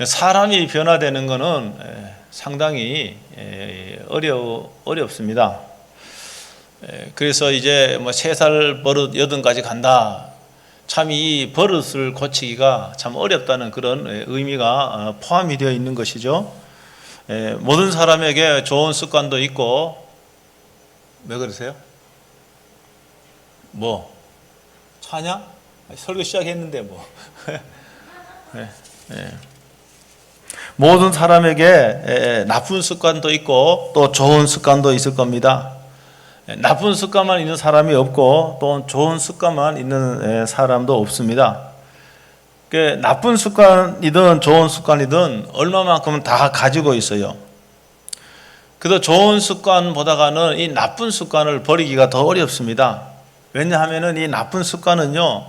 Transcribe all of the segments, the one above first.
사람이 변화되는 것은 상당히 어렵습니다. 그래서 이제 뭐 3살 버릇 80까지 간다. 참 이 버릇을 고치기가 참 어렵다는 그런 의미가 포함이 되어 있는 것이죠. 모든 사람에게 좋은 습관도 있고. 왜 그러세요? 뭐? 찬양? 설교 시작했는데 뭐. 모든 사람에게 나쁜 습관도 있고 또 좋은 습관도 있을 겁니다. 나쁜 습관만 있는 사람이 없고 또 좋은 습관만 있는 사람도 없습니다. 나쁜 습관이든 좋은 습관이든 얼마만큼은 다 가지고 있어요. 그래도 좋은 습관보다는 이 나쁜 습관을 버리기가 더 어렵습니다. 왜냐하면 이 나쁜 습관은요,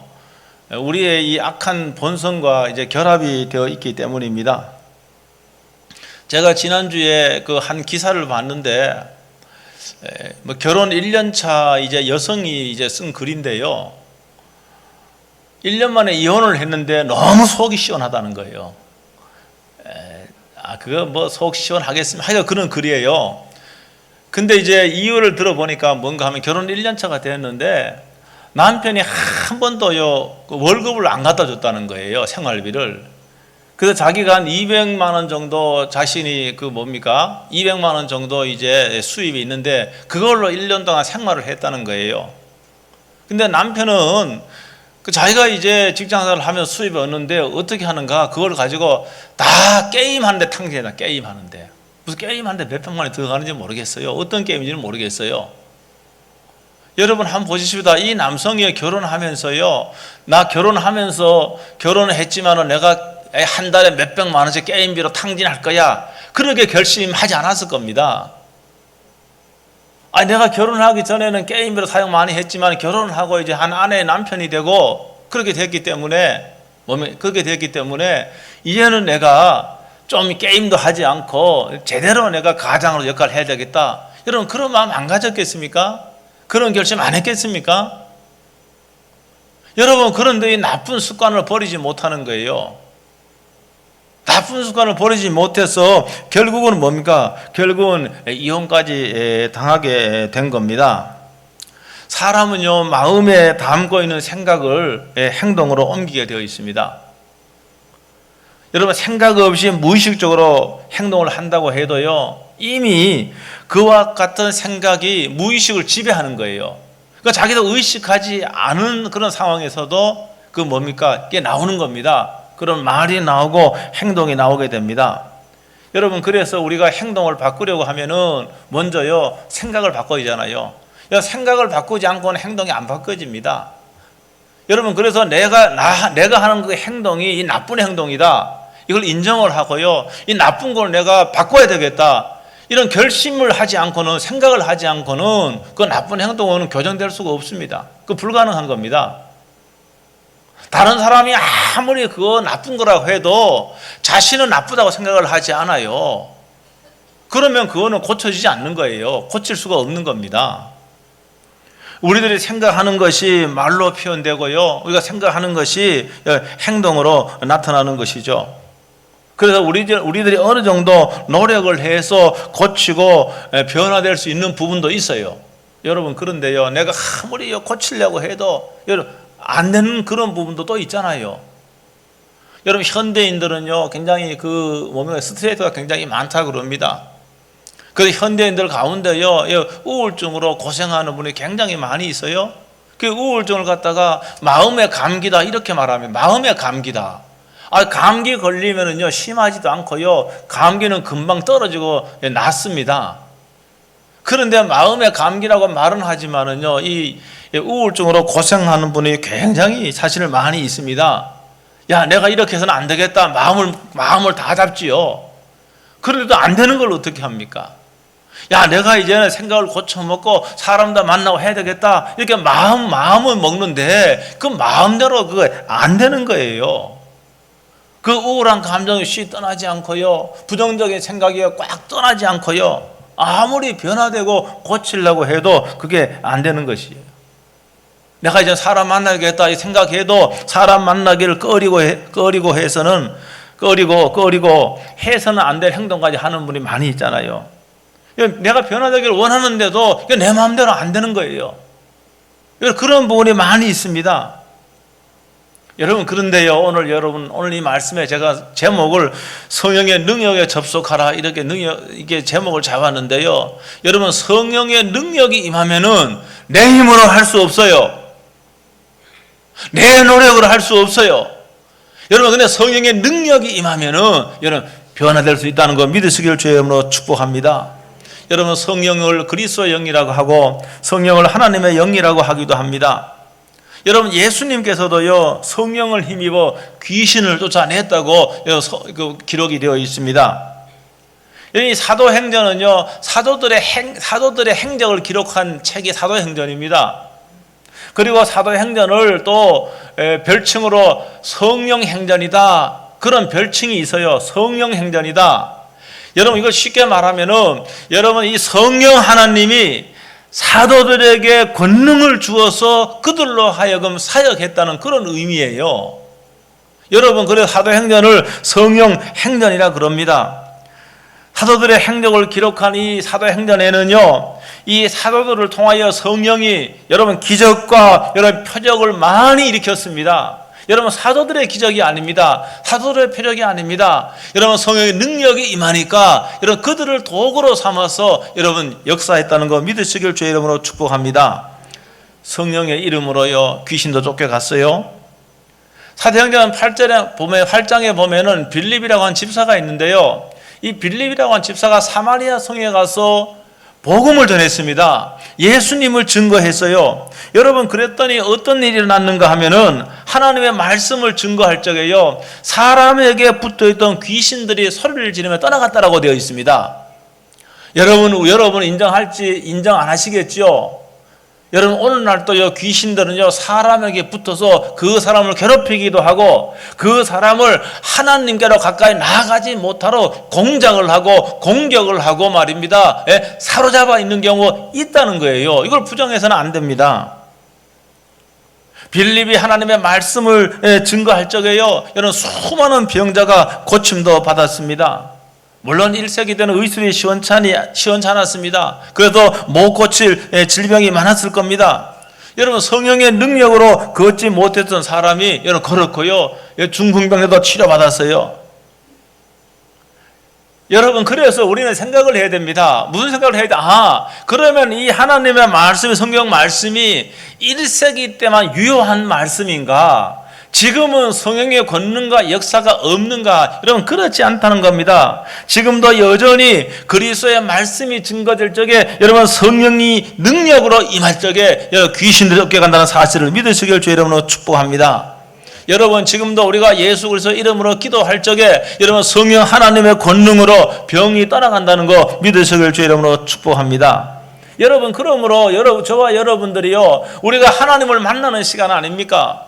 우리의 이 악한 본성과 이제 결합이 되어 있기 때문입니다. 제가 지난주에 그 한 기사를 봤는데, 뭐 결혼 1년 차 이제 여성이 이제 쓴 글인데요. 1년 만에 이혼을 했는데 너무 속이 시원하다는 거예요. 그거 뭐 속 시원하겠습니까? 하여간 그런 글이에요. 근데 이제 이유를 들어보니까 뭔가 하면 결혼 1년 차가 됐는데 남편이 한 번도요 월급을 안 갖다 줬다는 거예요. 생활비를. 그래서 자기가 한 200만 원 정도 자신이 200만 원 정도 이제 수입이 있는데 그걸로 1년 동안 생활을 했다는 거예요. 근데 남편은 자기가 이제 직장생활을 하면서 수입이 없는데 어떻게 하는가? 그걸 가지고 다 게임하는데 탕진해다. 게임하는데. 무슨 게임하는데 몇백만 원이 들어가는지 모르겠어요. 어떤 게임인지는 모르겠어요. 여러분 한번 보십시다. 이 남성이 결혼하면서요. 나 결혼하면서 결혼을 했지만은 내가 한 달에 몇백만 원씩 게임비로 탕진할 거야. 그렇게 결심하지 않았을 겁니다. 내가 결혼하기 전에는 게임비로 사용 많이 했지만 결혼을 하고 이제 한 아내의 남편이 되고 그렇게 됐기 때문에 이제는 내가 좀 게임도 하지 않고 제대로 내가 가장으로 역할을 해야 되겠다. 여러분 그런 마음 안 가졌겠습니까? 그런 결심 안 했겠습니까? 여러분 그런데 이 나쁜 습관을 버리지 못하는 거예요. 나쁜 습관을 버리지 못해서 결국은 뭡니까? 결국은 이혼까지 당하게 된 겁니다. 사람은요 마음에 담고 있는 생각을 행동으로 옮기게 되어 있습니다. 여러분 생각 없이 무의식적으로 행동을 한다고 해도요 이미 그와 같은 생각이 무의식을 지배하는 거예요. 그러니까 자기도 의식하지 않은 그런 상황에서도 이게 나오는 겁니다. 그런 말이 나오고 행동이 나오게 됩니다. 여러분 그래서 우리가 행동을 바꾸려고 하면은 먼저요 생각을 바꿔야 되잖아요. 생각을 바꾸지 않고는 행동이 안 바꿔집니다. 여러분 그래서 내가 하는 그 행동이 이 나쁜 행동이다. 이걸 인정을 하고요. 이 나쁜 걸 내가 바꿔야 되겠다. 이런 결심을 하지 않고는 생각을 하지 않고는 그 나쁜 행동은 교정될 수가 없습니다. 그 불가능한 겁니다. 다른 사람이 아무리 그거 나쁜 거라고 해도 자신은 나쁘다고 생각을 하지 않아요. 그러면 그거는 고쳐지지 않는 거예요. 고칠 수가 없는 겁니다. 우리들이 생각하는 것이 말로 표현되고요. 우리가 생각하는 것이 행동으로 나타나는 것이죠. 그래서 우리들이 어느 정도 노력을 해서 고치고 변화될 수 있는 부분도 있어요. 여러분 그런데요. 내가 아무리 고치려고 해도 안 되는 그런 부분도 또 있잖아요. 여러분 현대인들은요 굉장히 스트레스가 굉장히 많다고 그럽니다. 그래서 현대인들 가운데요 우울증으로 고생하는 분이 굉장히 많이 있어요. 그 우울증을 갖다가 마음의 감기다 이렇게 말하면 마음의 감기다. 감기 걸리면은요 심하지도 않고요 감기는 금방 떨어지고 낫습니다. 그런데 마음의 감기라고 말은 하지만은요 이 우울증으로 고생하는 분이 굉장히 사실 많이 있습니다. 내가 이렇게 해서는 안 되겠다. 마음을 다 잡지요. 그런데도 안 되는 걸 어떻게 합니까? 내가 이제는 생각을 고쳐먹고 사람도 만나고 해야 되겠다. 이렇게 마음은 먹는데 그 마음대로 그거 안 되는 거예요. 그 우울한 감정이 쉬 떠나지 않고요. 부정적인 생각이 꽉 떠나지 않고요. 아무리 변화되고 고치려고 해도 그게 안 되는 것이에요. 내가 이제 사람 만나겠다 생각해도 사람 만나기를 꺼리고 해서는 꺼리고 해서는 안 될 행동까지 하는 분이 많이 있잖아요. 내가 변화되기를 원하는데도 내 마음대로 안 되는 거예요. 그런 부분이 많이 있습니다. 여러분, 그런데요, 오늘 이 말씀에 제가 제목을 성령의 능력에 접속하라 이게 제목을 잡았는데요. 여러분, 성령의 능력이 임하면은 내 힘으로 할 수 없어요. 내 노력으로 할 수 없어요. 여러분, 근데 성령의 능력이 임하면은 여러분 변화될 수 있다는 거 믿으시길 주의 이름으로 축복합니다. 여러분, 성령을 그리스도의 영이라고 하고 성령을 하나님의 영이라고 하기도 합니다. 여러분, 예수님께서도요 성령을 힘입어 귀신을 쫓아냈다고 기록이 되어 있습니다. 이 사도행전은요 사도들의 행적을 기록한 책이 사도행전입니다. 그리고 사도행전을 또 별칭으로 성령행전이다, 그런 별칭이 있어요. 성령행전이다. 여러분, 이걸 쉽게 말하면은 여러분, 이 성령 하나님이 사도들에게 권능을 주어서 그들로 하여금 사역했다는 그런 의미예요. 여러분, 그래서 사도행전을 성령행전이라 그럽니다. 사도들의 행적을 기록한 이 사도행전에는요 이 사도들을 통하여 성령이 여러분 기적과 여러분 표적을 많이 일으켰습니다. 여러분, 사도들의 기적이 아닙니다. 사도들의 표적이 아닙니다. 여러분, 성령의 능력이 임하니까 여러분 그들을 도구로 삼아서 여러분 역사했다는 거 믿으시길 주의 이름으로 축복합니다. 성령의 이름으로요 귀신도 쫓겨갔어요. 사도행전 8장에 보면은 빌립이라고 한 집사가 있는데요, 이 빌립이라고 한 집사가 사마리아 성에 가서 복음을 전했습니다. 예수님을 증거했어요. 여러분, 그랬더니 어떤 일이 일어났는가 하면은 하나님의 말씀을 증거할 적에요 사람에게 붙어있던 귀신들이 소리를 지르며 떠나갔다라고 되어 있습니다. 여러분 인정할지 인정 안 하시겠죠? 여러분, 오늘날도요 귀신들은요 사람에게 붙어서 그 사람을 괴롭히기도 하고 그 사람을 하나님께로 가까이 나아가지 못하도록 공작을 하고 공격을 하고 말입니다. 사로잡아 있는 경우 있다는 거예요. 이걸 부정해서는 안 됩니다. 빌립이 하나님의 말씀을 증거할 적에요 여러분 수많은 병자가 고침도 받았습니다. 물론 1세기 때는 의술이 시원찮았습니다. 그래도 못 고칠 질병이 많았을 겁니다. 여러분, 성령의 능력으로 걷지 못했던 사람이 여러분 걸었고요 중풍병에도 치료받았어요. 여러분, 그래서 우리는 생각을 해야 됩니다. 무슨 생각을 해야 돼? 그러면 이 하나님의 말씀이, 성경 말씀이 1세기 때만 유효한 말씀인가? 지금은 성령의 권능과 역사가 없는가? 여러분, 그렇지 않다는 겁니다. 지금도 여전히 그리스도의 말씀이 증거될 적에 여러분 성령이 능력으로 임할 적에 여러분 귀신들이 쫓겨간다는 사실을 믿으시길 주의 이름으로 축복합니다. 여러분, 지금도 우리가 예수 그리스도 이름으로 기도할 적에 여러분 성령 하나님의 권능으로 병이 떠나간다는 거 믿으시길 주의 이름으로 축복합니다. 여러분, 그러므로 저와 여러분들이요 우리가 하나님을 만나는 시간 아닙니까?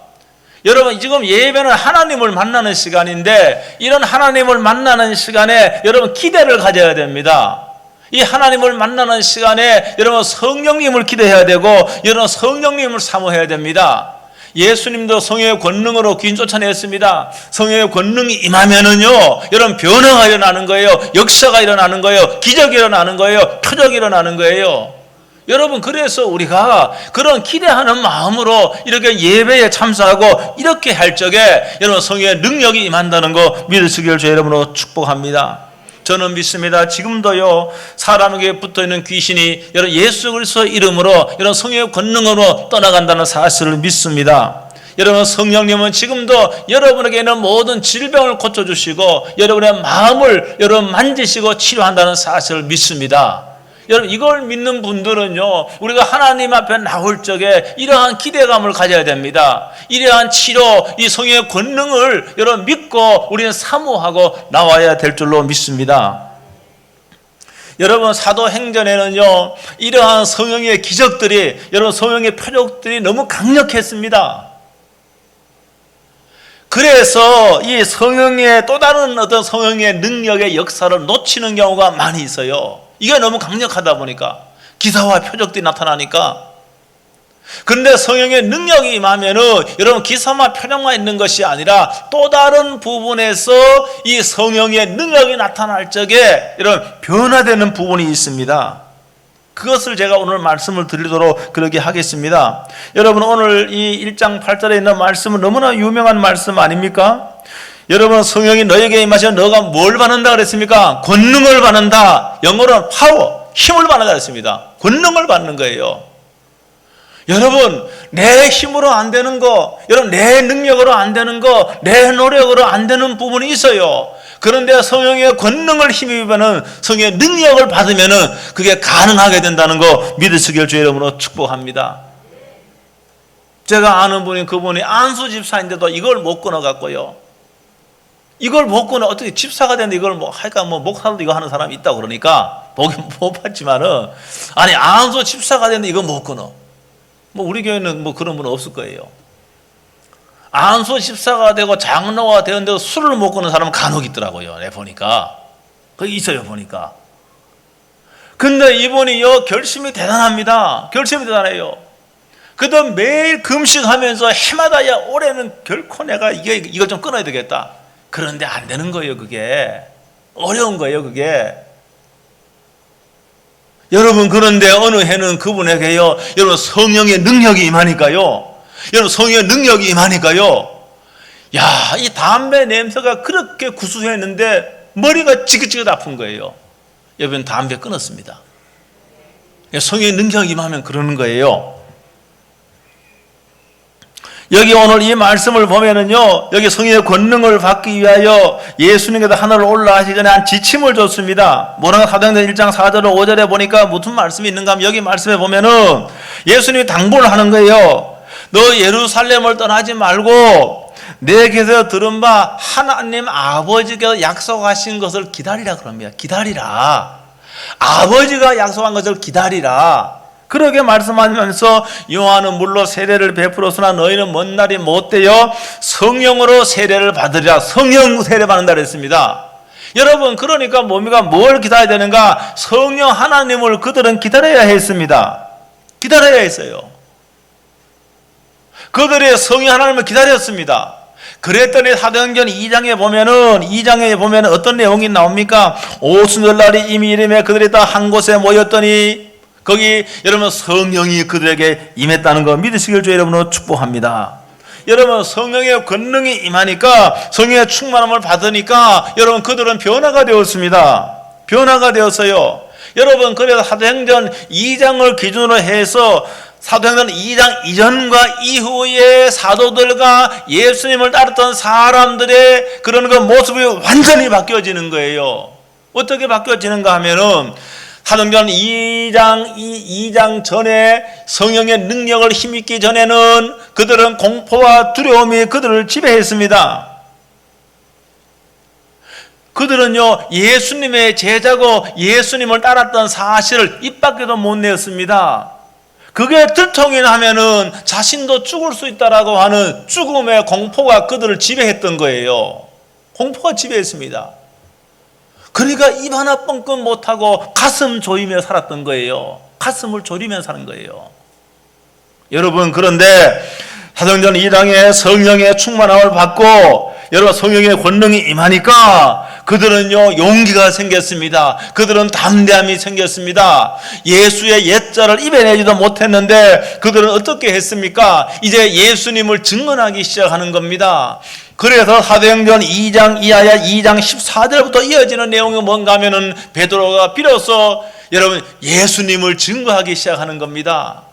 여러분, 지금 예배는 하나님을 만나는 시간인데 이런 하나님을 만나는 시간에 여러분 기대를 가져야 됩니다. 이 하나님을 만나는 시간에 여러분 성령님을 기대해야 되고 여러분 성령님을 사모해야 됩니다. 예수님도 성령의 권능으로 귀신 쫓아냈습니다. 성령의 권능이 임하면은요 여러분 변화가 일어나는 거예요. 역사가 일어나는 거예요. 기적이 일어나는 거예요. 표적이 일어나는 거예요. 여러분, 그래서 우리가 그런 기대하는 마음으로 이렇게 예배에 참석하고 이렇게 할 적에 여러분 성령의 능력이 임한다는 거 믿으시길 주의 이름으로 축복합니다. 저는 믿습니다. 지금도요 사람에게 붙어있는 귀신이 여러분 예수 그리스도 이름으로 여러분 성령의 권능으로 떠나간다는 사실을 믿습니다. 여러분, 성령님은 지금도 여러분에게 있는 모든 질병을 고쳐주시고 여러분의 마음을 여러분 만지시고 치료한다는 사실을 믿습니다. 여러분, 이걸 믿는 분들은요 우리가 하나님 앞에 나올 적에 이러한 기대감을 가져야 됩니다. 이러한 치료, 이 성령의 권능을 여러분 믿고 우리는 사모하고 나와야 될 줄로 믿습니다. 여러분, 사도행전에는요 이러한 성령의 기적들이, 여러분 성령의 표적들이 너무 강력했습니다. 그래서 이 성령의 또 다른 어떤 성령의 능력의 역사를 놓치는 경우가 많이 있어요. 이게 너무 강력하다 보니까, 기사와 표적들이 나타나니까. 그런데 성령의 능력이 임하면은 여러분 기사만 표현만 있는 것이 아니라 또 다른 부분에서 이 성령의 능력이 나타날 적에 이런 변화되는 부분이 있습니다. 그것을 제가 오늘 말씀을 드리도록 그러게 하겠습니다. 여러분 오늘 이 1장 8절에 있는 말씀은 너무나 유명한 말씀 아닙니까? 여러분 성령이 너에게 임하시면 너가 뭘 받는다 그랬습니까? 권능을 받는다. 영어로는 파워, 힘을 받는다 그랬습니다. 권능을 받는 거예요. 여러분 내 힘으로 안 되는 거, 여러분 내 능력으로 안 되는 거, 내 노력으로 안 되는 부분이 있어요. 그런데 성령의 권능을 힘입으면, 성령의 능력을 받으면 그게 가능하게 된다는 거 믿으시길 주의 이름으로 축복합니다. 제가 아는 분이, 그분이 안수 집사인데도 이걸 못 끊어갖고요, 이걸 못 끊어. 어떻게 집사가 됐는데 이걸 하니까 목사도 이거 하는 사람이 있다고 그러니까 보긴 못 봤지만은, 아니 안수 집사가 됐는데 이거 못 끊어. 우리 교회는 그런 분은 없을 거예요. 안수 집사가 되고 장로가 되었는데도 술을 못 끊는 사람은 간혹 있더라고요. 내 보니까. 거기 있어요, 보니까. 근데 이분이요, 결심이 대단합니다. 결심이 대단해요. 그도 매일 금식하면서 해마다 올해는 결코 내가 이거 좀 끊어야 되겠다. 그런데 안 되는 거예요, 그게. 어려운 거예요, 그게. 여러분, 그런데 어느 해는 그분에게요, 여러분 성령의 능력이 임하니까요. 여러분 성령의 능력이 임하니까요. 야, 이 담배 냄새가 그렇게 구수했는데 머리가 지긋지긋 아픈 거예요. 여러분 담배 끊었습니다. 성령의 능력이 임하면 그러는 거예요. 여기 오늘 이 말씀을 보면은요, 여기 성령의 권능을 받기 위하여 예수님께서 하늘을 올라가시기 전에 한 지침을 줬습니다. 뭐라고 사도행전 1장 4절 5절에 보니까 무슨 말씀이 있는가 하면, 여기 말씀에 보면은 예수님이 당부를 하는 거예요. 너 예루살렘을 떠나지 말고 내게서 들은 바 하나님 아버지께서 약속하신 것을 기다리라 그럽니다. 기다리라. 아버지가 약속한 것을 기다리라. 그러게 말씀하면서 요한은 물로 세례를 베풀었으나 너희는 먼 날이 못되어 성령으로 세례를 받으리라. 성령 세례 받는다 그랬습니다. 여러분, 그러니까 뭡니까? 뭘 기다려야 되는가? 성령 하나님을 그들은 기다려야 했습니다. 기다려야 했어요. 그들의 성령 하나님을 기다렸습니다. 그랬더니 사도행전 2장에 보면은 어떤 내용이 나옵니까? 오순절날이 이미 이름에 그들이 다 한 곳에 모였더니, 거기 여러분 성령이 그들에게 임했다는 거 믿으시길 주의 이름으로 축복합니다. 여러분 성령의 권능이 임하니까, 성령의 충만함을 받으니까 여러분 그들은 변화가 되었습니다. 변화가 되었어요. 여러분, 그래서 사도행전 2장을 기준으로 해서 사도행전 2장 이전과 이후의 사도들과 예수님을 따랐던 사람들의 그런 그 모습이 완전히 바뀌어지는 거예요. 어떻게 바뀌어지는가 하면은, 사도행전 2장 전에 성령의 능력을 힘입기 전에는 그들은 공포와 두려움이 그들을 지배했습니다. 그들은요, 예수님의 제자고 예수님을 따랐던 사실을 입 밖에도 못 내었습니다. 그게 들통이 나면은 자신도 죽을 수 있다라고 하는 죽음의 공포가 그들을 지배했던 거예요. 공포가 지배했습니다. 그러니까 입 하나 뻥끗 못하고 가슴 조이며 살았던 거예요. 가슴을 졸이며 사는 거예요. 여러분, 그런데 사도행전 2장에 성령의 충만함을 받고 여러분 성령의 권능이 임하니까 그들은요, 용기가 생겼습니다. 그들은 담대함이 생겼습니다. 예수의 옛자를 입에 내지도 못했는데 그들은 어떻게 했습니까? 이제 예수님을 증언하기 시작하는 겁니다. 그래서 사도행전 2장 이하야 2장 14절부터 이어지는 내용이 뭔가 하면은, 베드로가 비로소 여러분 예수님을 증거하기 시작하는 겁니다.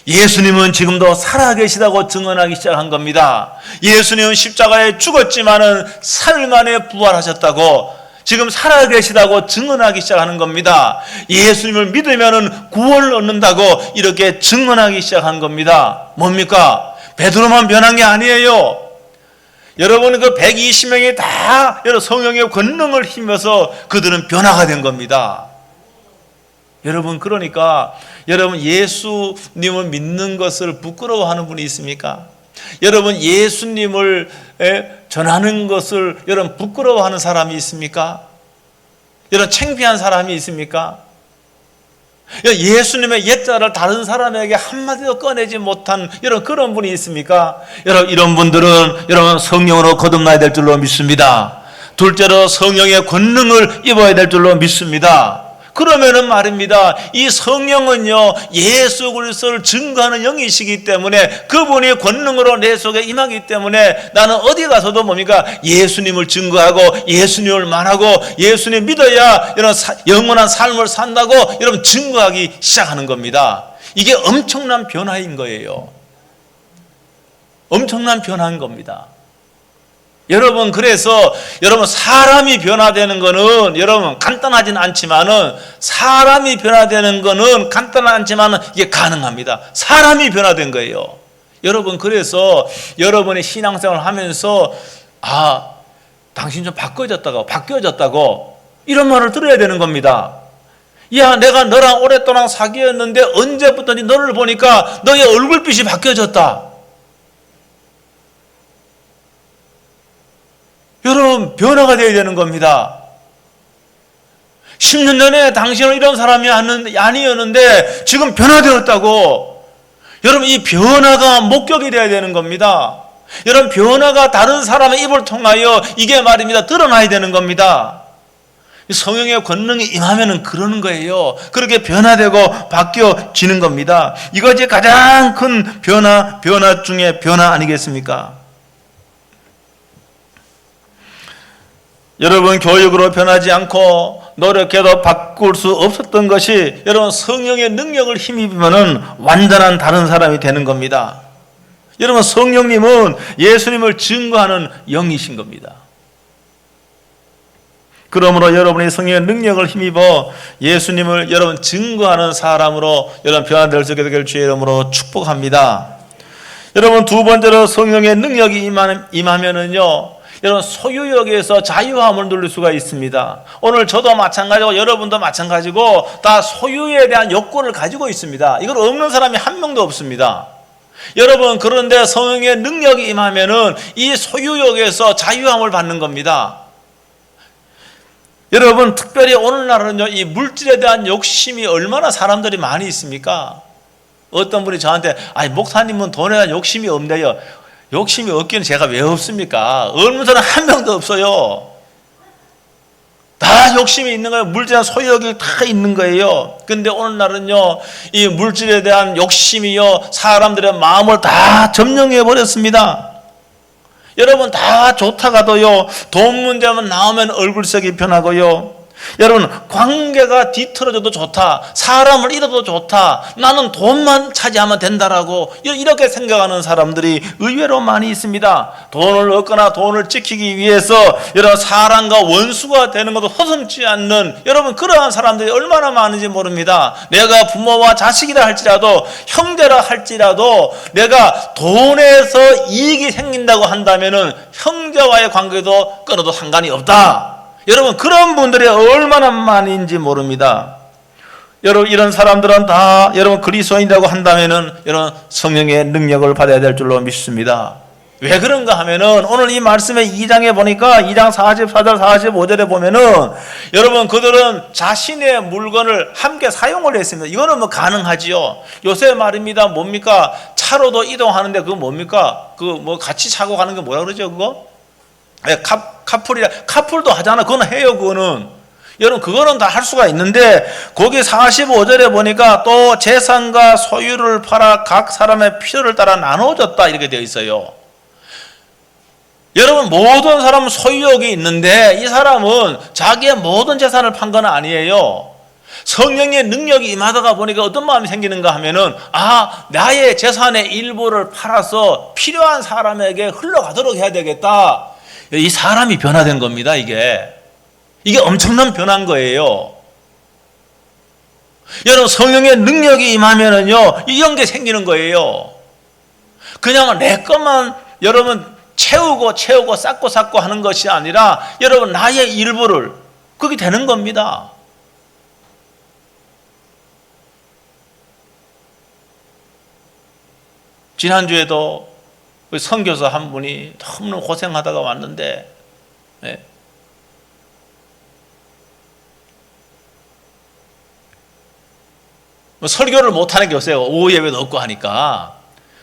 예수님은 지금도 살아계시다고 증언하기 시작한 겁니다. 예수님은 십자가에 죽었지만은 3일 만에 부활하셨다고, 지금 살아계시다고 증언하기 시작하는 겁니다. 예수님을 믿으면은 구원을 얻는다고 이렇게 증언하기 시작한 겁니다. 뭡니까? 베드로만 변한 게 아니에요. 여러분, 그 120명이 다 여러분 성령의 권능을 힘입어서 그들은 변화가 된 겁니다. 여러분, 그러니까 여러분 예수님을 믿는 것을 부끄러워하는 분이 있습니까? 여러분 예수님을 전하는 것을 여러분 부끄러워하는 사람이 있습니까? 여러분 창피한 사람이 있습니까? 예수님의 옛자를 다른 사람에게 한마디도 꺼내지 못한 그런 분이 있습니까? 여러분, 이런 분들은 여러분 성령으로 거듭나야 될 줄로 믿습니다. 둘째로 성령의 권능을 입어야 될 줄로 믿습니다. 그러면은 말입니다, 이 성령은요 예수 그리스도를 증거하는 영이시기 때문에 그분이 권능으로 내 속에 임하기 때문에 나는 어디 가서도 뭡니까? 예수님을 증거하고 예수님을 말하고 예수님 믿어야 이런 영원한 삶을 산다고 여러분 증거하기 시작하는 겁니다. 이게 엄청난 변화인 거예요. 엄청난 변화인 겁니다. 여러분, 그래서 여러분 사람이 변화되는 거는 여러분 간단하진 않지만은, 사람이 변화되는 거는 간단하지 않지만은 이게 가능합니다. 사람이 변화된 거예요. 여러분, 그래서 여러분의 신앙생활을 하면서 당신 좀 바뀌어졌다고 이런 말을 들어야 되는 겁니다. 야, 내가 너랑 오랫동안 사귀었는데 언제부터인지 너를 보니까 너의 얼굴빛이 바뀌어졌다. 여러분, 변화가 되어야 되는 겁니다. 10년 전에 당신은 이런 사람이 아니었는데 지금 변화되었다고. 여러분, 이 변화가 목격이 되어야 되는 겁니다. 여러분, 변화가 다른 사람의 입을 통하여 이게 말입니다, 드러나야 되는 겁니다. 성령의 권능이 임하면은 그러는 거예요. 그렇게 변화되고 바뀌어지는 겁니다. 이것이 가장 큰 변화 중에 변화 아니겠습니까? 여러분, 교육으로 변하지 않고 노력해도 바꿀 수 없었던 것이 여러분 성령의 능력을 힘입으면 완전한 다른 사람이 되는 겁니다. 여러분, 성령님은 예수님을 증거하는 영이신 겁니다. 그러므로 여러분이 성령의 능력을 힘입어 예수님을 여러분 증거하는 사람으로 여러분 변화될 수 있게 되길 주의 이름으로 축복합니다. 여러분, 두 번째로 성령의 능력이 임하면은요, 여러분 소유욕에서 자유함을 누릴 수가 있습니다. 오늘 저도 마찬가지고 여러분도 마찬가지고 다 소유에 대한 욕구를 가지고 있습니다. 이걸 없는 사람이 한 명도 없습니다. 여러분, 그런데 성령의 능력이 임하면은 이 소유욕에서 자유함을 받는 겁니다. 여러분, 특별히 오늘날은요 이 물질에 대한 욕심이 얼마나 사람들이 많이 있습니까? 어떤 분이 저한테 목사님은 돈에 대한 욕심이 없네요. 욕심이 없기는 제가 왜 없습니까? 없는 사람 한 명도 없어요. 다 욕심이 있는 거예요. 물질에 대한 소유욕이 다 있는 거예요. 근데 오늘날은요 이 물질에 대한 욕심이요 사람들의 마음을 다 점령해 버렸습니다. 여러분, 다 좋다가도요 돈 문제만 나오면 얼굴색이 변하고요, 여러분 관계가 뒤틀어져도 좋다, 사람을 잃어도 좋다, 나는 돈만 차지하면 된다라고 이렇게 생각하는 사람들이 의외로 많이 있습니다. 돈을 얻거나 돈을 지키기 위해서 여러분 사람과 원수가 되는 것도 허슴지 않는 여러분 그러한 사람들이 얼마나 많은지 모릅니다. 내가 부모와 자식이라 할지라도, 형제라 할지라도 내가 돈에서 이익이 생긴다고 한다면은 형제와의 관계도 끊어도 상관이 없다. 여러분, 그런 분들이 얼마나 많은지 모릅니다. 여러분, 이런 사람들은 다 여러분 그리스도인이라고 한다면은 여러분 성령의 능력을 받아야 될 줄로 믿습니다. 왜 그런가 하면은 오늘 이 말씀의 2장에 보니까 2장 44절 45절에 보면은 여러분 그들은 자신의 물건을 함께 사용을 했습니다. 이거는 뭐 가능하지요. 요새 말입니다. 뭡니까? 차로도 이동하는데 그거 뭡니까? 그 뭐 같이 차고 가는 게 뭐라 그러죠? 그거? 카풀도 하잖아. 그건 해요. 그거는 여러분 그거는 다 할 수가 있는데, 거기 45절에 보니까 또 재산과 소유를 팔아 각 사람의 필요를 따라 나눠줬다 이렇게 되어 있어요. 여러분, 모든 사람은 소유욕이 있는데 이 사람은 자기의 모든 재산을 판 건 아니에요. 성령의 능력이 임하다가 보니까 어떤 마음이 생기는가 하면은 나의 재산의 일부를 팔아서 필요한 사람에게 흘러가도록 해야 되겠다. 이 사람이 변화된 겁니다. 이게 엄청난 변화인 거예요. 여러분, 성령의 능력이 임하면은요 이런 게 생기는 거예요. 그냥 내 것만 여러분 채우고 쌓고 하는 것이 아니라 여러분 나의 일부를, 그게 되는 겁니다. 지난주에도 선교사 한 분이 너무 고생하다가 왔는데, 설교를 못하는 게 요새 오후 예배도 없고 하니까.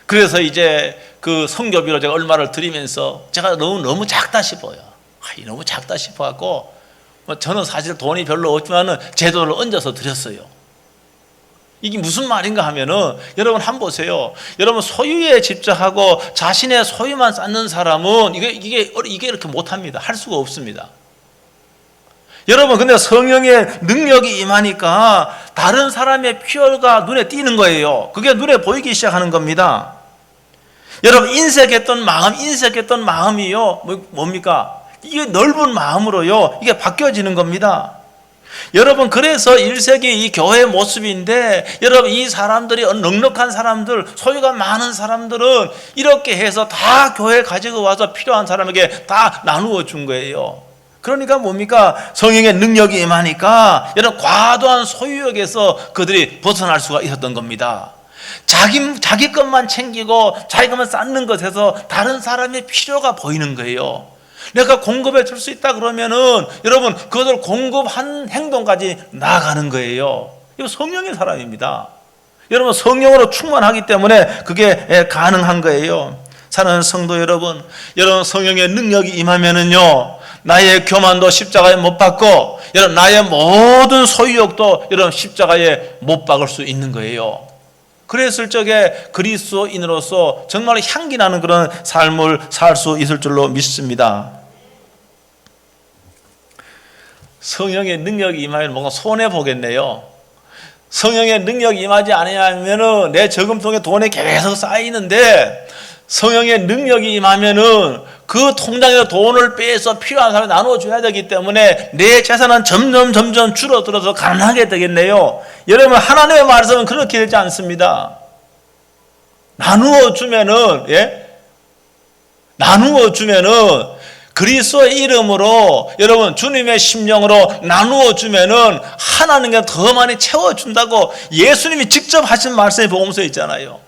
그래서 이제 그 성교비로 제가 얼마를 드리면서 제가 너무 작다 싶어요. 너무 작다 싶어갖고 저는 사실 돈이 별로 없지만은 제도를 얹어서 드렸어요. 이게 무슨 말인가 하면은 여러분 한번 보세요. 여러분 소유에 집착하고 자신의 소유만 쌓는 사람은 이게 이렇게 못합니다. 할 수가 없습니다. 여러분 근데 성령의 능력이 임하니까 다른 사람의 필요가 눈에 띄는 거예요. 그게 눈에 보이기 시작하는 겁니다. 여러분 인색했던 마음이요 뭡니까? 이게 넓은 마음으로요 이게 바뀌어지는 겁니다. 여러분 그래서 1세기 이 교회의 모습인데, 여러분 이 사람들이 넉넉한 사람들, 소유가 많은 사람들은 이렇게 해서 다 교회에 가지고 와서 필요한 사람에게 다 나누어 준 거예요. 그러니까 뭡니까? 성령의 능력이 임하니까 여러분 과도한 소유욕에서 그들이 벗어날 수가 있었던 겁니다. 자기 것만 챙기고 자기 것만 쌓는 것에서 다른 사람의 필요가 보이는 거예요. 내가 공급해 줄 수 있다 그러면은 여러분 그것을 공급한 행동까지 나아가는 거예요. 이거 성령의 사람입니다. 여러분 성령으로 충만하기 때문에 그게 가능한 거예요. 사랑하는 성도 여러분, 성령의 능력이 임하면은요 나의 교만도 십자가에 못 박고 여러분 나의 모든 소유욕도 여러분 십자가에 못 박을 수 있는 거예요. 그랬을 적에 그리스도인으로서 정말 향기 나는 그런 삶을 살 수 있을 줄로 믿습니다. 성령의 능력이 임하면 뭔가 손해 보겠네요. 성령의 능력이 임하지 않으면 내 저금통에 돈이 계속 쌓이는데, 성령의 능력이 임하면은 그 통장에서 돈을 빼서 필요한 사람에 나눠줘야 되기 때문에 내 재산은 점점 줄어들어서 가난하게 되겠네요. 여러분 하나님의 말씀은 그렇게 되지 않습니다. 나누어 주면은 그리스도의 이름으로 여러분 주님의 심령으로 나누어 주면은 하나님께 더 많이 채워 준다고 예수님이 직접 하신 말씀이 복음서에 있잖아요.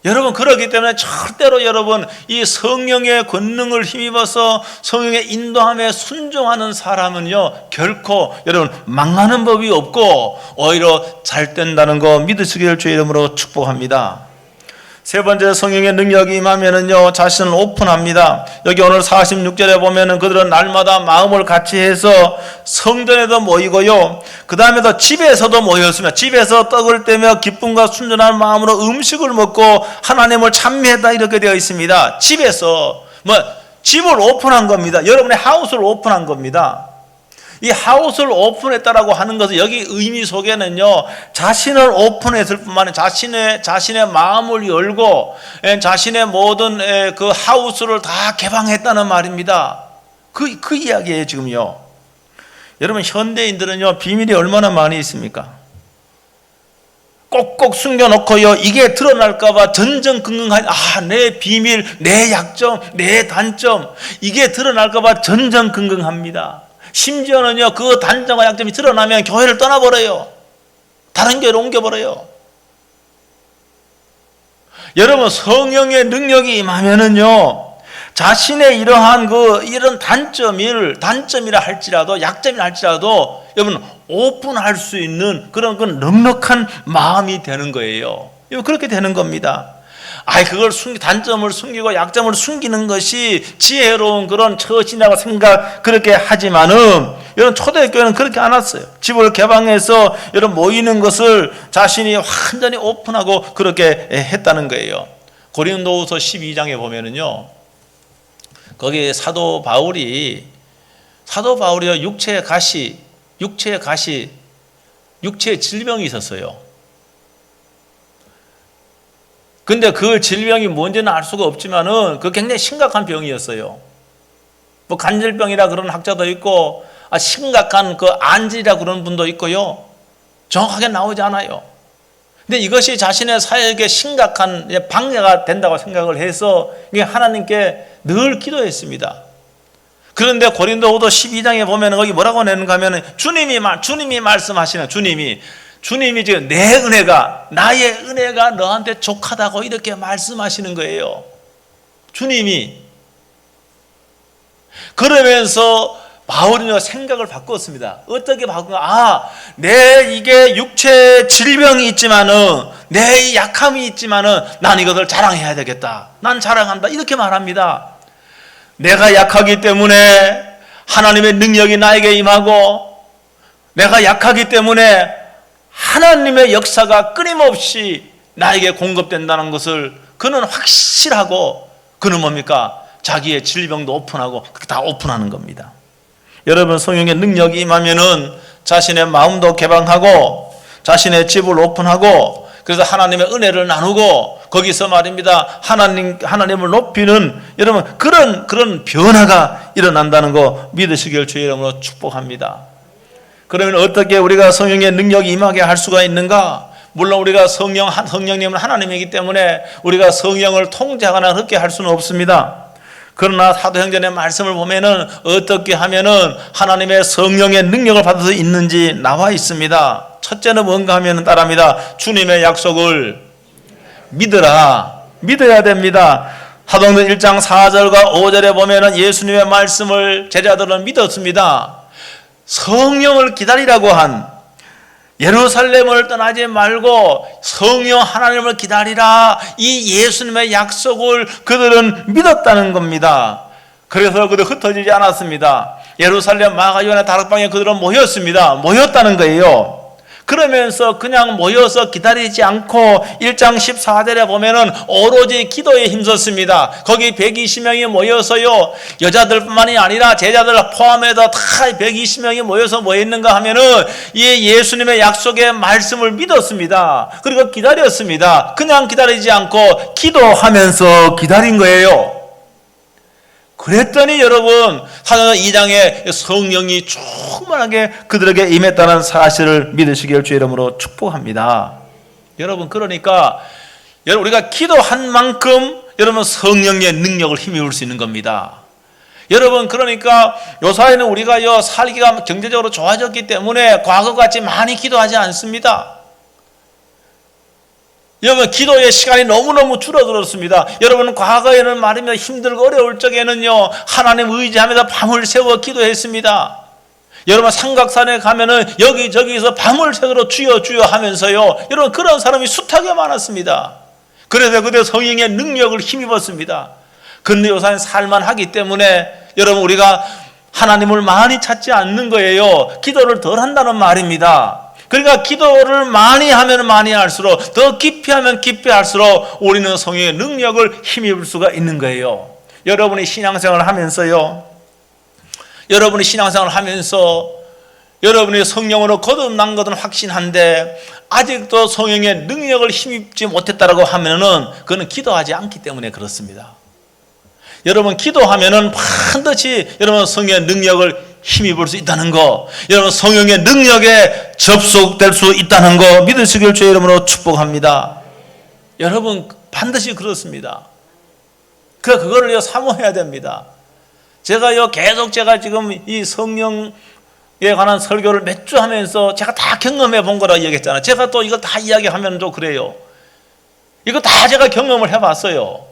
여러분 그렇기 때문에 절대로 여러분 이 성령의 권능을 힘입어서 성령의 인도함에 순종하는 사람은요 결코 여러분 망하는 법이 없고 오히려 잘 된다는 거 믿으시길 주의 이름으로 축복합니다. 세 번째, 성령의 능력이 임하면은요 자신을 오픈합니다. 여기 오늘 46절에 보면은 그들은 날마다 마음을 같이 해서 성전에도 모이고요, 그 다음에도 집에서도 모였으며 집에서 떡을 떼며 기쁨과 순전한 마음으로 음식을 먹고 하나님을 찬미했다 이렇게 되어 있습니다. 집에서 집을 오픈한 겁니다. 여러분의 하우스를 오픈한 겁니다. 이 하우스를 오픈했다라고 하는 것은 여기 의미 속에는요 자신을 오픈했을 뿐만 아니라 자신의 마음을 열고 자신의 모든 그 하우스를 다 개방했다는 말입니다. 그 이야기예요 지금요. 여러분 현대인들은요 비밀이 얼마나 많이 있습니까? 꼭꼭 숨겨놓고요 이게 드러날까봐 전전긍긍한 내 비밀, 내 약점, 내 단점 이게 드러날까봐 전전긍긍합니다. 심지어는요 그 단점과 약점이 드러나면 교회를 떠나버려요. 다른 교회로 옮겨버려요. 여러분 성령의 능력이 임하면은요 자신의 이런 단점이라 할지라도 약점이라 할지라도 여러분 오픈할 수 있는 그런 넉넉한 마음이 되는 거예요. 그렇게 되는 겁니다. 그걸 단점을 숨기고 약점을 숨기는 것이 지혜로운 그런 처신이라고 그렇게 하지만은 여러분 초대교회는 그렇게 안 했어요. 집을 개방해서 여러분 모이는 것을 자신이 완전히 오픈하고 그렇게 했다는 거예요. 고린도후서 12장에 보면은요 거기 사도 바울이요 육체의 질병이 있었어요. 근데 그 질병이 뭔지는 알 수가 없지만은 그 굉장히 심각한 병이었어요. 간질병이라 그런 학자도 있고 심각한 안질이라 그런 분도 있고요. 정확하게 나오지 않아요. 근데 이것이 자신의 사역에 심각한 방해가 된다고 생각을 해서 하나님께 늘 기도했습니다. 그런데 고린도후서 12장에 보면 거기 뭐라고 내는가 하면 주님이 말씀하시는 주님이 지금 나의 은혜가 너한테 족하다고 이렇게 말씀하시는 거예요. 주님이. 그러면서 바울이요 생각을 바꾸었습니다. 어떻게 바꾼가? 내 이게 육체 질병이 있지만은 내 약함이 있지만은 난 이것을 자랑해야 되겠다. 난 자랑한다. 이렇게 말합니다. 내가 약하기 때문에 하나님의 능력이 나에게 임하고, 내가 약하기 때문에 하나님의 역사가 끊임없이 나에게 공급된다는 것을 그는 확실하고, 그는 뭡니까? 자기의 질병도 오픈하고 다 오픈하는 겁니다. 여러분, 성령의 능력이 임하면은 자신의 마음도 개방하고 자신의 집을 오픈하고, 그래서 하나님의 은혜를 나누고, 거기서 말입니다, 하나님을 높이는 여러분 그런 변화가 일어난다는 거 믿으시길 주의 이름으로 축복합니다. 그러면 어떻게 우리가 성령의 능력이 임하게 할 수가 있는가? 물론 우리가 성령님은 하나님이기 때문에 우리가 성령을 통제하거나 그렇게 할 수는 없습니다. 그러나 사도행전의 말씀을 보면은 어떻게 하면은 하나님의 성령의 능력을 받을 수 있는지 나와 있습니다. 첫째는 뭔가 하면은 따라합니다. 주님의 약속을 믿어야 됩니다. 사도행전 1장 4절과 5절에 보면은 예수님의 말씀을 제자들은 믿었습니다. 성령을 기다리라고 한, 예루살렘을 떠나지 말고 성령 하나님을 기다리라, 이 예수님의 약속을 그들은 믿었다는 겁니다. 그래서 그들 흩어지지 않았습니다. 예루살렘 마가요한의 다락방에 그들은 모였다는 거예요. 그러면서 그냥 모여서 기다리지 않고 1장 14절에 보면은 오로지 기도에 힘썼습니다. 거기 120명이 모여서요, 여자들뿐만이 아니라 제자들 포함해서 다 120명이 모여서 뭐 했는가 하면은 이 예수님의 약속의 말씀을 믿었습니다. 그리고 기다렸습니다. 그냥 기다리지 않고 기도하면서 기다린 거예요. 그랬더니 여러분, 사도행전 2장에 성령이 충만하게 그들에게 임했다는 사실을 믿으시길 주의 이름으로 축복합니다. 여러분, 그러니까 우리가 기도한 만큼 여러분 성령의 능력을 힘입을 수 있는 겁니다. 여러분, 그러니까 요사이는 우리가 살기가 경제적으로 좋아졌기 때문에 과거같이 많이 기도하지 않습니다. 여러분, 기도의 시간이 너무너무 줄어들었습니다. 여러분, 과거에는 말이면 힘들고 어려울 적에는요, 하나님 의지하면서 밤을 새워 기도했습니다. 여러분, 삼각산에 가면은 여기저기서 밤을 새도록 주여 주여 하면서요, 여러분, 그런 사람이 숱하게 많았습니다. 그래서 그때 성령의 능력을 힘입었습니다. 근데 요새는 살만하기 때문에 여러분, 우리가 하나님을 많이 찾지 않는 거예요. 기도를 덜 한다는 말입니다. 그러니까 기도를 많이 하면 많이 할수록, 더 깊이 하면 깊이 할수록 우리는 성령의 능력을 힘입을 수가 있는 거예요. 여러분이 신앙생활을 하면서요, 여러분이 성령으로 거듭난 것은 확신한데 아직도 성령의 능력을 힘입지 못했다라고 하면은 그거는 기도하지 않기 때문에 그렇습니다. 여러분, 기도하면은 반드시 여러분 성령의 능력을 힘입을 수 있다는 거, 여러분 성령의 능력에 접속될 수 있다는 거 믿으시길 주의 이름으로 축복합니다. 여러분, 반드시 그렇습니다. 그거를 사모해야 됩니다. 제가 지금 이 성령에 관한 설교를 몇 주 하면서 제가 다 경험해 본 거라고 얘기했잖아요. 제가 또 이걸 다 이야기하면 또 그래요. 이거 다 제가 경험을 해봤어요.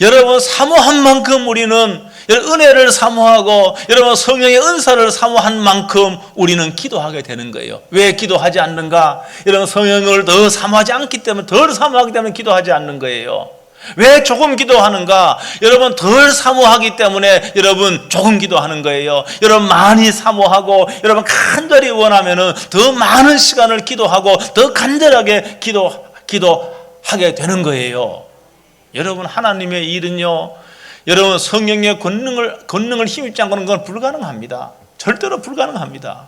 여러분, 사모한 만큼 우리는 은혜를 사모하고 여러분 성령의 은사를 사모한 만큼 우리는 기도하게 되는 거예요. 왜 기도하지 않는가? 여러분, 성령을 더 사모하지 않기 때문에, 덜 사모하기 때문에 기도하지 않는 거예요. 왜 조금 기도하는가? 여러분, 덜 사모하기 때문에 여러분 조금 기도하는 거예요. 여러분, 많이 사모하고 여러분 간절히 원하면은 더 많은 시간을 기도하고 더 간절하게 기도하게 되는 거예요. 여러분, 하나님의 일은요, 여러분 성령의 권능을 힘입지 않고는 그건 불가능합니다. 절대로 불가능합니다.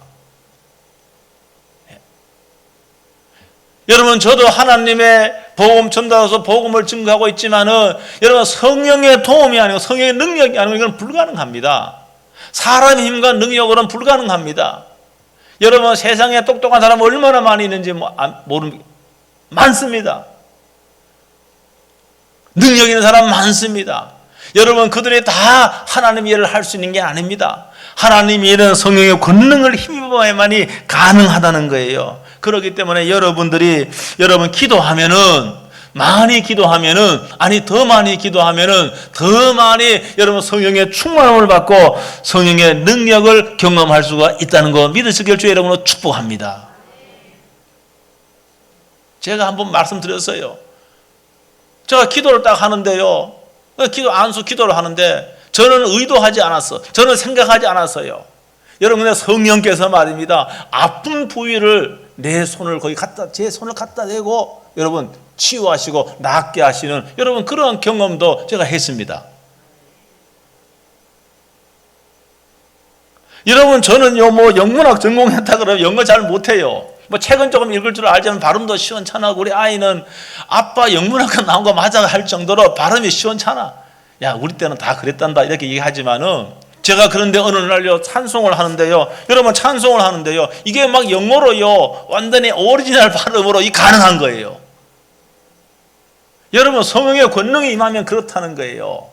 여러분, 저도 하나님의 복음 전달해서 복음을 증거하고 있지만은 여러분 성령의 도움이 아니고 성령의 능력이 아니고 이건 불가능합니다. 사람의 힘과 능력으로는 불가능합니다. 여러분, 세상에 똑똑한 사람 얼마나 많이 있는지 모릅니다. 많습니다. 능력 있는 사람 많습니다. 여러분, 그들이 다 하나님 일을 할 수 있는 게 아닙니다. 하나님 일은 성령의 권능을 힘입어야만이 가능하다는 거예요. 그렇기 때문에 여러분 기도하면은 많이 기도하면은, 아니 더 많이 기도하면은 더 많이 여러분 성령의 충만함을 받고 성령의 능력을 경험할 수가 있다는 거 믿으시길 주의 이름으로 축복합니다. 제가 한번 말씀드렸어요. 제가 기도를 딱 하는데요, 안수 기도를 하는데 저는 의도하지 않았어. 저는 생각하지 않았어요. 여러분의 성령께서 말입니다, 아픈 부위를 내 손을 거기 제 손을 갖다 대고 여러분 치유하시고 낫게 하시는 여러분 그러한 경험도 제가 했습니다. 여러분 저는요 뭐 영문학 전공했다 그러면 영어 잘 못해요. 뭐 책은 조금 읽을 줄 알지만 발음도 시원찮아. 우리 아이는 아빠 영문학과 나온 거 맞아 할 정도로 발음이 시원찮아. 야 우리 때는 다 그랬단다 이렇게 얘기하지만은, 제가 그런데 어느 날요 찬송을 하는데요, 여러분 찬송을 하는데요, 이게 막 영어로요 완전히 오리지널 발음으로 이 가능한 거예요. 여러분 성령의 권능이 임하면 그렇다는 거예요.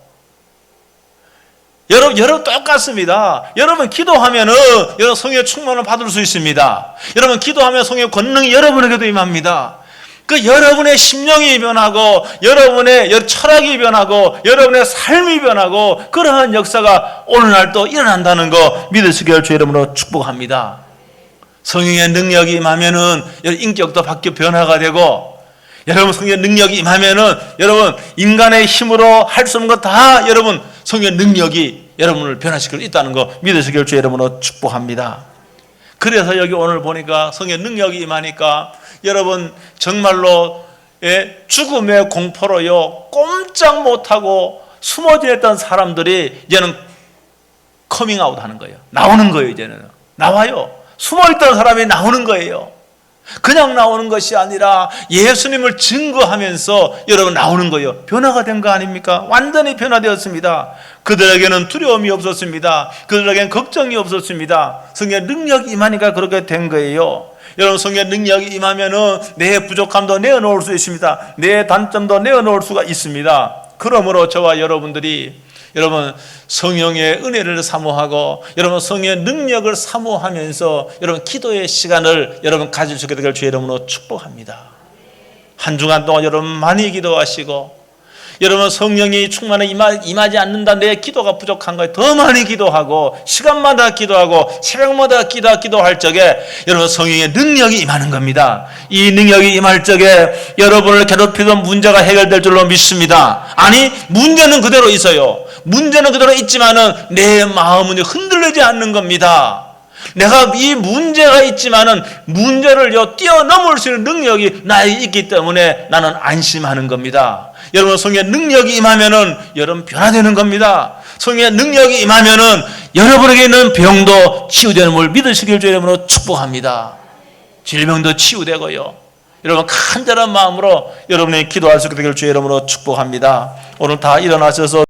여러분 똑같습니다. 여러분 기도하면은 여러분 성령의 충만을 받을 수 있습니다. 여러분 기도하면 성령의 권능이 여러분에게도 임합니다. 그 여러분의 심령이 변하고 여러분의 철학이 변하고 여러분의 삶이 변하고 그러한 역사가 오늘날 또 일어난다는 거 믿으시길 주의 이름으로 축복합니다. 성령의 능력이 임하면은 인격도 바뀌어 변화가 되고, 여러분 성령의 능력이 임하면은 여러분 인간의 힘으로 할 수 없는 것 다 여러분 성령의 능력이 여러분을 변화시킬 수 있다는 거 믿으시길 주의 이름으로 축복합니다. 그래서 여기 오늘 보니까 성령의 능력이 임하니까 여러분 정말로 죽음의 공포로요 꼼짝 못하고 숨어 지냈던 사람들이 이제는 커밍아웃 하는 거예요. 나오는 거예요. 이제는 나와요. 숨어있던 사람이 나오는 거예요. 그냥 나오는 것이 아니라 예수님을 증거하면서 여러분 나오는 거예요. 변화가 된 거 아닙니까? 완전히 변화되었습니다. 그들에게는 두려움이 없었습니다. 그들에게는 걱정이 없었습니다. 성령의 능력이 임하니까 그렇게 된 거예요. 여러분 성령의 능력이 임하면은 내 부족함도 내어놓을 수 있습니다. 내 단점도 내어놓을 수가 있습니다. 그러므로 저와 여러분들이 여러분 성령의 은혜를 사모하고 여러분 성령의 능력을 사모하면서 여러분 기도의 시간을 여러분 가질 수 있게 되길 주의 이름으로 축복합니다. 한 주간 동안 여러분 많이 기도하시고, 여러분 성령이 충만히 임하지 않는다, 내 기도가 부족한 거에 더 많이 기도하고 시간마다 기도하고 새벽마다 기도할 적에 여러분 성령의 능력이 임하는 겁니다. 이 능력이 임할 적에 여러분을 괴롭히던 문제가 해결될 줄로 믿습니다. 아니 문제는 그대로 있어요. 문제는 그대로 있지만은 내 마음은 흔들리지 않는 겁니다. 내가 이 문제가 있지만은 문제를 뛰어넘을 수 있는 능력이 나에 있기 때문에 나는 안심하는 겁니다. 여러분 성령의 능력이 임하면은 여러분 변화되는 겁니다. 성령의 능력이 임하면은 여러분에게 있는 병도 치유되는 걸 믿으시길 주의 이름으로 축복합니다. 질병도 치유되고요. 여러분 간절한 마음으로 여러분이 기도할 수 있게 되길 주의 이름으로 축복합니다. 오늘 다 일어나셔서